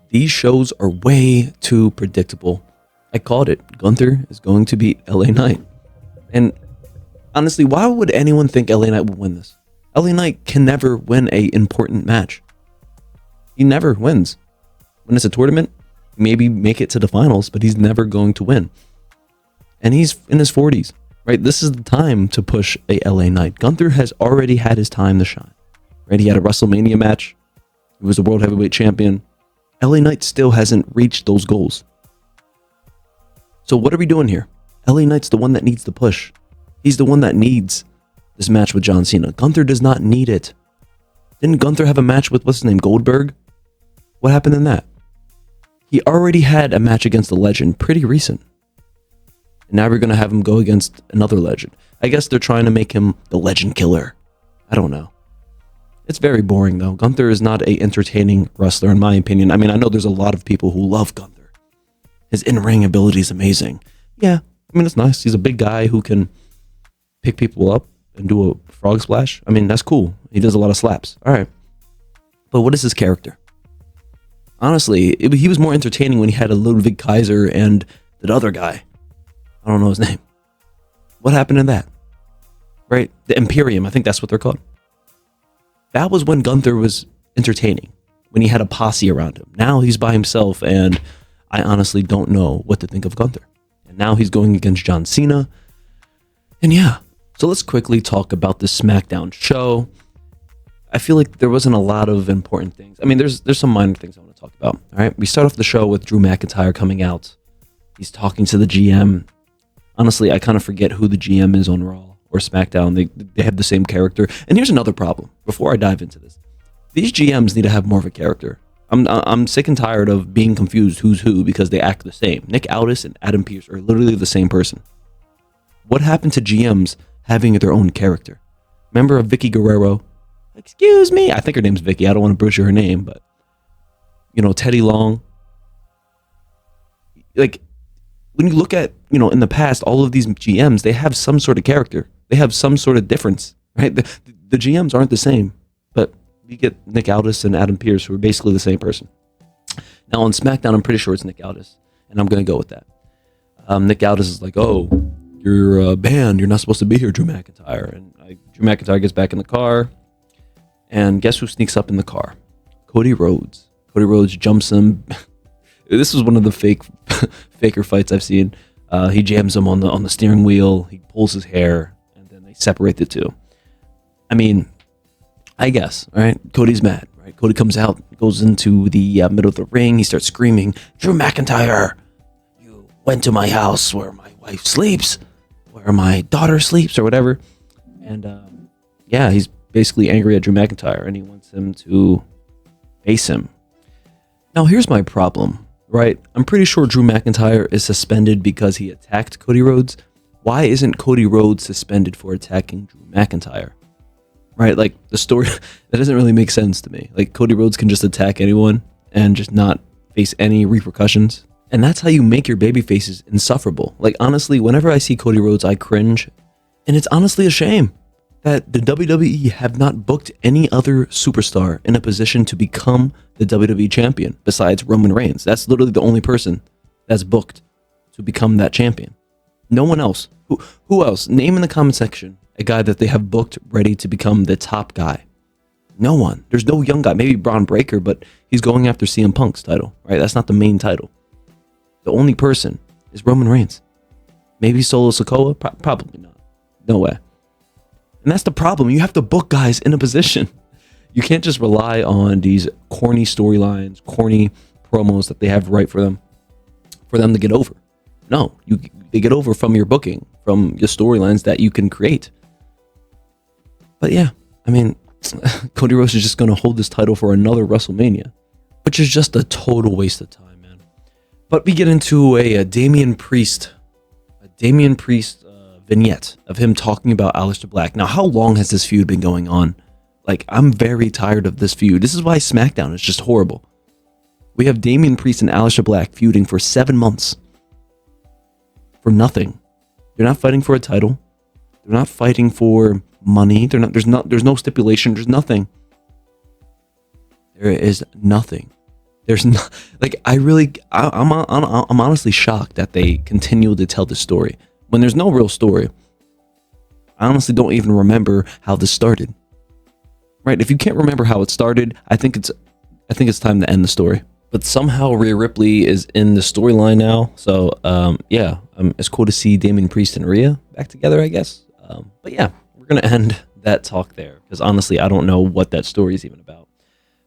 These shows are way too predictable. I called it. Gunther is going to beat LA Knight. And honestly, why would anyone think LA Knight would win this? LA Knight can never win a important match. He never wins. When it's a tournament, maybe make it to the finals, but he's never going to win. And he's in his 40s, right? This is the time to push a LA Knight. Gunther has already had his time to shine, right? He had a WrestleMania match. He was a world heavyweight champion. LA Knight still hasn't reached those goals. So what are we doing here? LA Knight's the one that needs the push. He's the one that needs this match with John Cena. Gunther does not need it. Didn't Gunther have a match with, what's his name, Goldberg? What happened in that? He already had a match against a legend, pretty recent. And now we're going to have him go against another legend. I guess they're trying to make him the legend killer. I don't know. It's very boring, though. Gunther is not a entertaining wrestler, in my opinion. I mean, I know there's a lot of people who love Gunther. His in-ring ability is amazing. Yeah, I mean, it's nice. He's a big guy who can pick people up and do a frog splash. I mean, that's cool. He does a lot of slaps. All right. But what is his character? Honestly, he was more entertaining when he had a Ludwig Kaiser and that other guy. I don't know his name. What happened in that? Right? The Imperium, I think that's what they're called. That was when Gunther was entertaining, when he had a posse around him. Now he's by himself, and I honestly don't know what to think of Gunther. And now he's going against John Cena. And yeah, so let's quickly talk about the SmackDown show. I feel like there wasn't a lot of important things. I mean, there's some minor things I want to talk about. All right, we start off the show with Drew McIntyre coming out. He's talking to the GM. Honestly, I kind of forget who the GM is on Raw or SmackDown. They have the same character. And here's another problem. Before I dive into this, these GMs need to have more of a character. I'm sick and tired of being confused who's who because they act the same. Nick Aldis and Adam Pearce are literally the same person. What happened to GMs having their own character? Remember Vicky Guerrero? Excuse me. I think her name's Vicky. I don't want to butcher her name, but you know, Teddy Long. Like, when you look at, you know, in the past, all of these GMs, they have some sort of character. They have some sort of difference, right? The GMs aren't the same, but you get Nick Aldis and Adam Pearce, who are basically the same person. Now on SmackDown, I'm pretty sure it's Nick Aldis, and I'm going to go with that. Nick Aldis is like, oh, you're banned. You're not supposed to be here, Drew McIntyre. And Drew McIntyre gets back in the car. And guess who sneaks up in the car? Cody Rhodes. Cody Rhodes jumps him. This was one of the faker fights I've seen. He jams him on the steering wheel. He pulls his hair, and then they separate the two. I mean, I guess, right? Cody's mad, right? Cody comes out, goes into the middle of the ring. He starts screaming, Drew McIntyre, you went to my house where my wife sleeps, where my daughter sleeps, or whatever. And yeah, he's basically angry at Drew McIntyre, and he wants him to face him. Now, here's my problem, right? I'm pretty sure Drew McIntyre is suspended because he attacked Cody Rhodes. Why isn't Cody Rhodes suspended for attacking Drew McIntyre? Right? Like, the story, that doesn't really make sense to me. Like, Cody Rhodes can just attack anyone and just not face any repercussions. And that's how you make your baby faces insufferable. Like, honestly, whenever I see Cody Rhodes, I cringe. And it's honestly a shame that the WWE have not booked any other superstar in a position to become the WWE champion besides Roman Reigns. That's literally the only person that's booked to become that champion. No one else. Who else? Name in the comment section a guy that they have booked ready to become the top guy. No one. There's no young guy. Maybe Braun Breaker, but he's going after CM Punk's title, right? That's not the main title. The only person is Roman Reigns. Maybe Solo Sikoa? Probably not. No way. And that's the problem. You have to book guys in a position. You can't just rely on these corny storylines, corny promos that they have right for them to get over. No, they get over from your booking, from your storylines that you can create. But yeah, I mean, Cody Rhodes is just going to hold this title for another WrestleMania, which is just a total waste of time, man. But we get into a Damian Priest vignette of him talking about Aleister Black. Now, how long has this feud been going on? Like, I'm very tired of this feud. This is why SmackDown is just horrible. We have Damian Priest and Aleister Black feuding for 7 months. For nothing. They're not fighting for a title. They're not fighting for money. There's no stipulation. There's nothing. There is nothing. There's not like I'm honestly shocked that they continue to tell the story when there's no real story. I honestly don't even remember how this started. Right? If you can't remember how it started, I think it's time to end the story. But somehow Rhea Ripley is in the storyline now. So yeah, it's cool to see Damian Priest and Rhea back together, I guess. But yeah, we're gonna end that talk there because honestly, I don't know what that story is even about.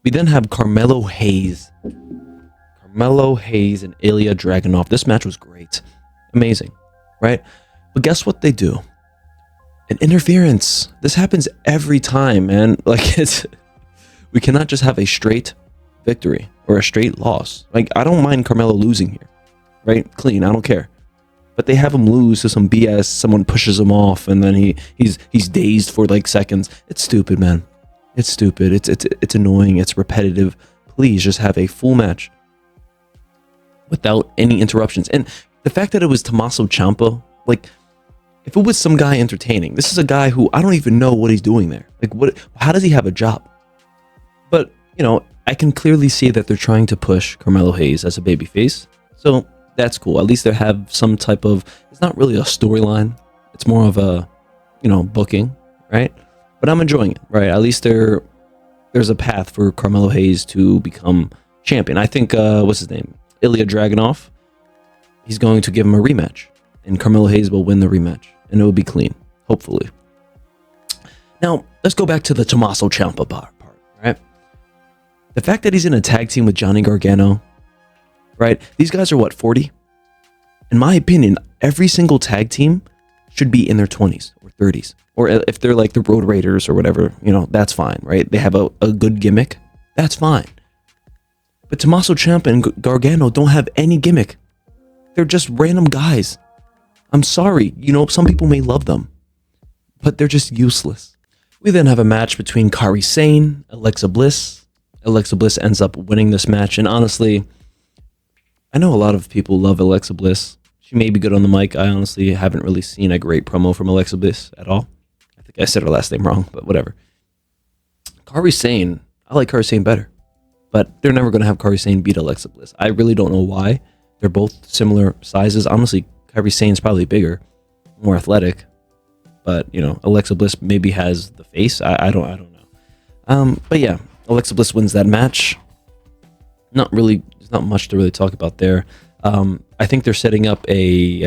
We then have Carmelo Hayes and Ilya Dragunov. This match was great, amazing, right? But guess what they do? An interference. This happens every time, man. Like we cannot just have a straight victory or a straight loss. Like I don't mind Carmelo losing here, right? Clean, I don't care. But they have him lose to some BS. Someone pushes him off, and then he's dazed for like seconds. It's stupid, man. It's stupid. It's annoying. It's repetitive. Please just have a full match without any interruptions. And the fact that it was Tommaso Ciampa, like if it was some guy entertaining, this is a guy who I don't even know what he's doing there. Like how does he have a job? But you know, I can clearly see that they're trying to push Carmelo Hayes as a babyface. So that's cool. At least they have some type of, it's not really a storyline. It's more of a, you know, booking, right? But I'm enjoying it, right? At least there's a path for Carmelo Hayes to become champion. I think, what's his name? Ilya Dragunov. He's going to give him a rematch. And Carmelo Hayes will win the rematch. And it will be clean, hopefully. Now, let's go back to the Tommaso Ciampa part, right? The fact that he's in a tag team with Johnny Gargano, right? These guys are what, 40? In my opinion, every single tag team should be in their 20s or 30s. Or if they're like the Road Raiders or whatever, you know, that's fine, right? They have a good gimmick. That's fine. But Tommaso Ciampa and Gargano don't have any gimmick. They're just random guys. I'm sorry. You know, some people may love them, but they're just useless. We then have a match between Kairi Sane, Alexa Bliss. Alexa Bliss ends up winning this match. And honestly, I know a lot of people love Alexa Bliss. She may be good on the mic. I honestly haven't really seen a great promo from Alexa Bliss at all. I think I said her last name wrong, but whatever. Kairi Sane, I like Kairi Sane better. But they're never going to have Kairi Sane beat Alexa Bliss. I really don't know why. They're both similar sizes. Honestly, Kairi Sane's probably bigger, more athletic. But, you know, Alexa Bliss maybe has the face. I don't know. But yeah, Alexa Bliss wins that match. Not really, there's not much to really talk about there. I think they're setting up a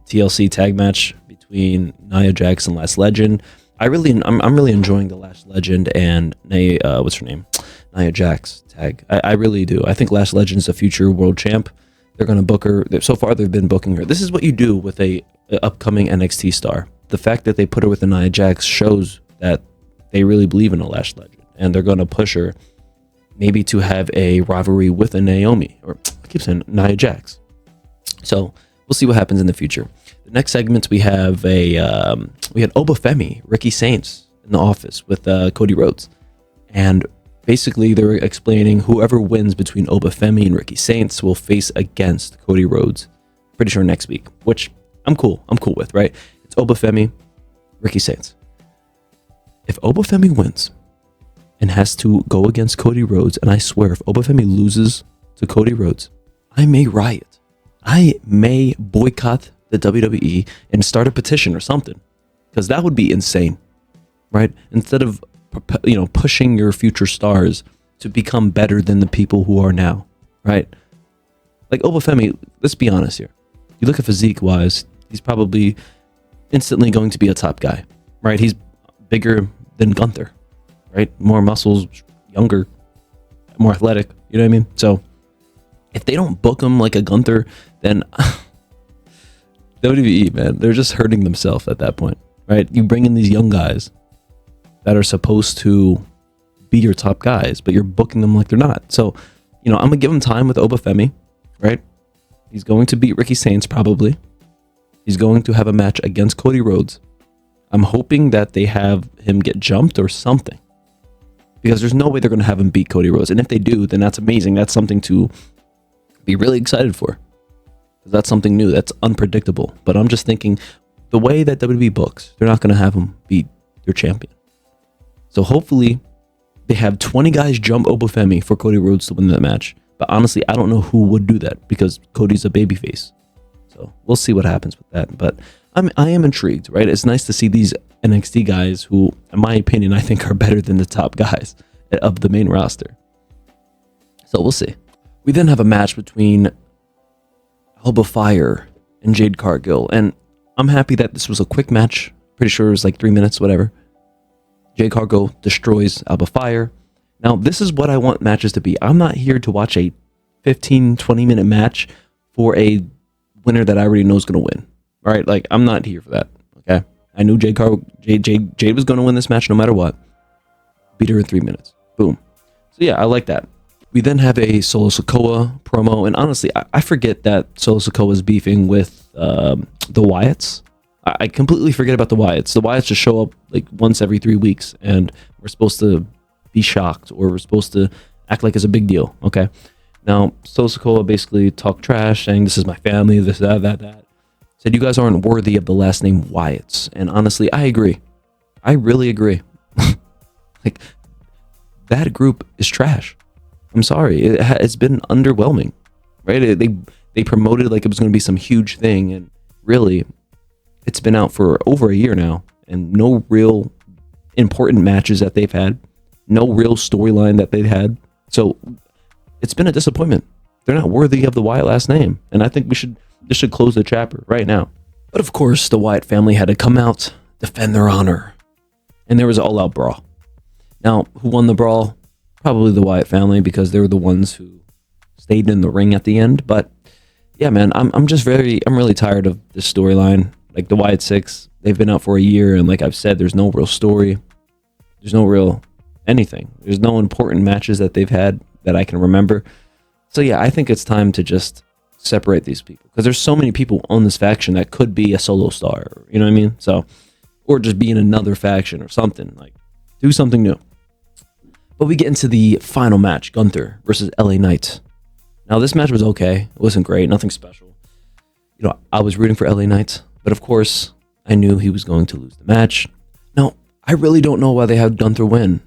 TLC tag match between Nia Jax and Last Legend. I'm really enjoying the Last Legend and Nia Jax tag. I really do. I think Last Legend's a future world champ. They're going to book her. So far, they've been booking her. This is what you do with a upcoming NXT star. The fact that they put her with the Nia Jax shows that they really believe in a Last Legend, and they're going to push her maybe to have a rivalry with a Naomi, or I keep saying Nia Jax. So we'll see what happens in the future. The next segment we had Obafemi, Ricky Saints in the office with Cody Rhodes, and basically they were explaining whoever wins between Obafemi and Ricky Saints will face against Cody Rhodes. Pretty sure next week, which I'm cool with, right? It's Obafemi, Ricky Saints. If Obafemi wins and has to go against Cody Rhodes, and I swear if Obafemi loses to Cody Rhodes, I may riot. I may boycott the WWE and start a petition or something, because that would be insane, right? Instead of pushing your future stars to become better than the people who are now, right? Like Obafemi, let's be honest here. You look at physique wise, he's probably instantly going to be a top guy, right? He's bigger than Gunther, right? More muscles, younger, more athletic, you know what I mean? So if they don't book him like a Gunther, then WWE, man, they're just hurting themselves at that point, right? You bring in these young guys that are supposed to be your top guys, but you're booking them like they're not. So, I'm going to give him time with Obafemi, right? He's going to beat Ricky Saints probably. He's going to have a match against Cody Rhodes. I'm hoping that they have him get jumped or something, because there's no way they're going to have him beat Cody Rhodes. And if they do, then that's amazing. That's something to be really excited for. That's something new. That's unpredictable. But I'm just thinking, the way that WWE books, they're not going to have him beat their champion. So hopefully they have 20 guys jump Obafemi for Cody Rhodes to win that match. But honestly, I don't know who would do that because Cody's a babyface. So we'll see what happens with that. But I am intrigued, right? It's nice to see these NXT guys who, in my opinion, I think are better than the top guys of the main roster. So we'll see. We then have a match between Alba Fire and Jade Cargill. And I'm happy that this was a quick match. Pretty sure it was like 3 minutes, whatever. Jade Cargill destroys Alba Fire. Now, this is what I want matches to be. I'm not here to watch a 15, 20-minute match for a winner that I already know is going to win. All right? Like, I'm not here for that, okay? I knew Jade was going to win this match no matter what. Beat her in 3 minutes. Boom. So, yeah, I like that. We then have a Solo Sikoa promo. And honestly, I forget that Solo Sikoa is beefing with the Wyatts. I completely forget about the Wyatts. The Wyatts just show up like once every 3 weeks, and we're supposed to be shocked, or we're supposed to act like it's a big deal. Okay. Now, Solo Sikoa basically talked trash, saying this is my family, this, that. Said you guys aren't worthy of the last name Wyatts. And honestly, I agree. I really agree. Like, that group is trash. I'm sorry. It's been underwhelming, right? They promoted like it was going to be some huge thing, and really, it's been out for over a year now, and no real important matches that they've had. No real storyline that they've had. So it's been a disappointment. They're not worthy of the Wyatt last name. And I think this should close the chapter right now. But of course, the Wyatt family had to come out, defend their honor. And there was an all-out brawl. Now, who won the brawl? Probably the Wyatt family, because they were the ones who stayed in the ring at the end. But yeah, man, I'm really tired of this storyline. Like the Wyatt Six, they've been out for a year, and like I've said, there's no real story. There's no real anything. There's no important matches that they've had that I can remember. So yeah, I think it's time to just separate these people, because there's so many people on this faction that could be a solo star, you know what I mean? So, or just be in another faction or something, like do something new. But we get into the final match, Gunther versus LA Knight. Now this match was okay. It wasn't great, nothing special. You know, I was rooting for LA Knight, but of course I knew he was going to lose the match. Now, I really don't know why they had Gunther win.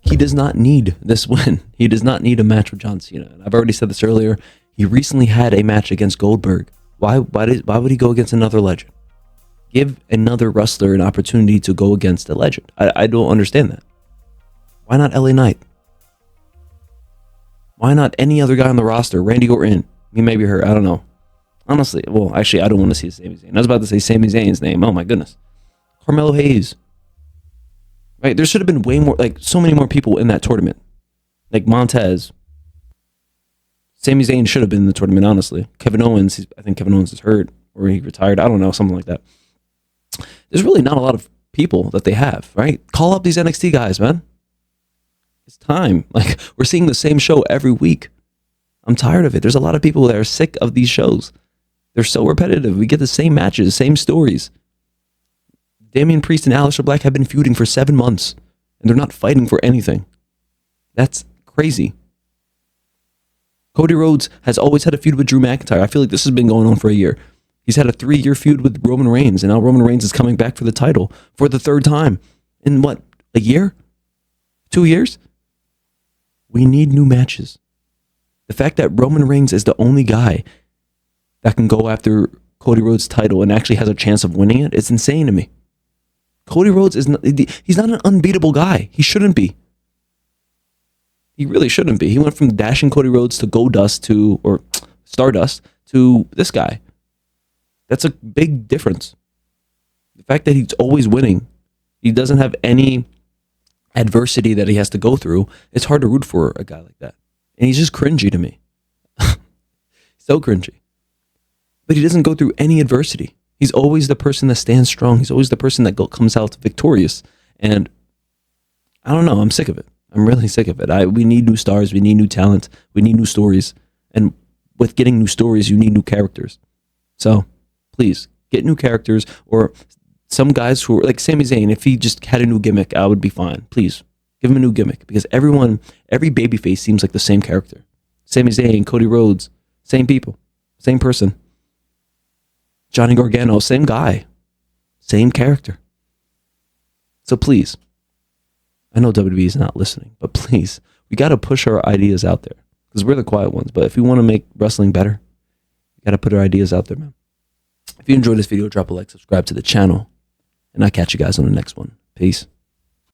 He does not need this win. He does not need a match with John Cena. And I've already said this earlier. He recently had a match against Goldberg. Why would he go against another legend? Give another wrestler an opportunity to go against a legend. I don't understand that. Why not LA Knight? Why not any other guy on the roster? Randy Orton. He may be hurt. I don't know. Honestly, well, actually, I don't want to see Sami Zayn. I was about to say Sami Zayn's name. Oh my goodness. Carmelo Hayes. Right? There should have been way more, like so many more people in that tournament. Like Montez. Sami Zayn should have been in the tournament, honestly. Kevin Owens, I think Kevin Owens is hurt, or he retired. I don't know, something like that. There's really not a lot of people that they have, right? Call up these NXT guys, man. It's time. Like, we're seeing the same show every week. I'm tired of it. There's a lot of people that are sick of these shows. They're so repetitive. We get the same matches, same stories. Damian Priest and Aleister Black have been feuding for 7 months, and they're not fighting for anything. That's crazy. Cody Rhodes has always had a feud with Drew McIntyre. I feel like this has been going on for a year. He's had a 3-year feud with Roman Reigns, and now Roman Reigns is coming back for the title for the 3rd time. In what, a year? 2 years? We need new matches. The fact that Roman Reigns is the only guy that can go after Cody Rhodes' title and actually has a chance of winning it, it's insane to me. Cody Rhodes he's not an unbeatable guy. He shouldn't be. He really shouldn't be. He went from dashing Cody Rhodes to Goldust or Stardust to this guy. That's a big difference. The fact that he's always winning, he doesn't have any adversity that he has to go through, it's hard to root for a guy like that. And he's just cringy to me. So cringy. But he doesn't go through any adversity. He's always the person that stands strong. He's always the person that comes out victorious. And I don't know. I'm sick of it. I'm really sick of it. We need new stars. We need new talent. We need new stories. And with getting new stories, you need new characters. So please get new characters, or some guys who are like Sami Zayn. If he just had a new gimmick, I would be fine. Please give him a new gimmick, because every babyface seems like the same character. Sami Zayn, Cody Rhodes, same people, same person. Johnny Gargano, same guy, same character. So please, I know WWE is not listening, but please, we got to push our ideas out there. because we're the quiet ones. But if we want to make wrestling better, we got to put our ideas out there, man. If you enjoyed this video, drop a like, subscribe to the channel, and I'll catch you guys on the next one. Peace.